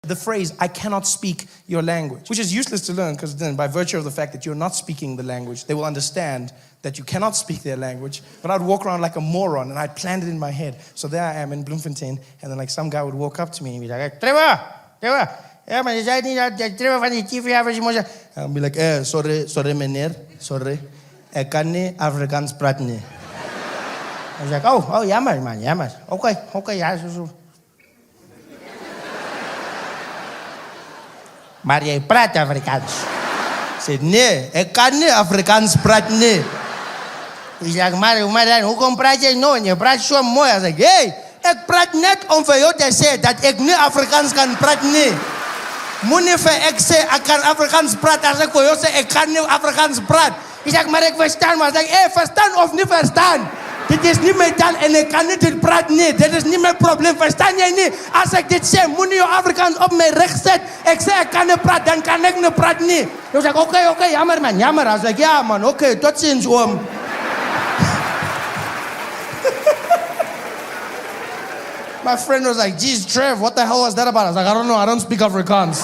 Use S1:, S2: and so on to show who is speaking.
S1: The phrase, I cannot speak your language, which is useless to learn because then by virtue of the fact that you're not speaking the language, they will understand that you cannot speak their language. But I'd walk around like a moron and I'd planned it in my head. So there I am in Bloemfontein and then like some guy would walk up to me and be like, Trevor, ja, maar je zei niet dat Trevor van die TV-avers moest. I'll be like, sorry meneer, sorry. Ik kan niet Afrikaans praten. Hij zegt, oh, jammer man, jammer. Oké, ja, zo. Maar jij praat Afrikaans. Ik zeg, nee, ik kan niet Afrikaans praten, nee. Hij zegt, maar dan, hoe praat je nou? Je praat zo mooi. Hij zegt, hey, ik praat net om voor jou te zeggen dat ik niet Afrikaans kan praten, nee. Moet niet voor ik zeg, ik kan Afrikaans praten. Als ik voor jou zeg, ik kan niet Afrikaans praten. Hij zegt, maar ik verstaan. Maar hij zegt, hey, verstaan of niet verstaan? Dit is niet mijn taal en ik kan niet dit praten, nee. Dit is niet mijn probleem, verstaan jij niet? Als ik dit zeg, moet je Afrikaans op mijn recht zetten. Ik zeg, ik kan niet praten, dan kan ik niet praten, nee. Hij zegt, oké, jammer man, jammer. Hij zegt, ja man, oké, tot ziens oom. My friend was like, geez, Trev, what the hell was that about? I was like, I don't know, I don't speak Afrikaans.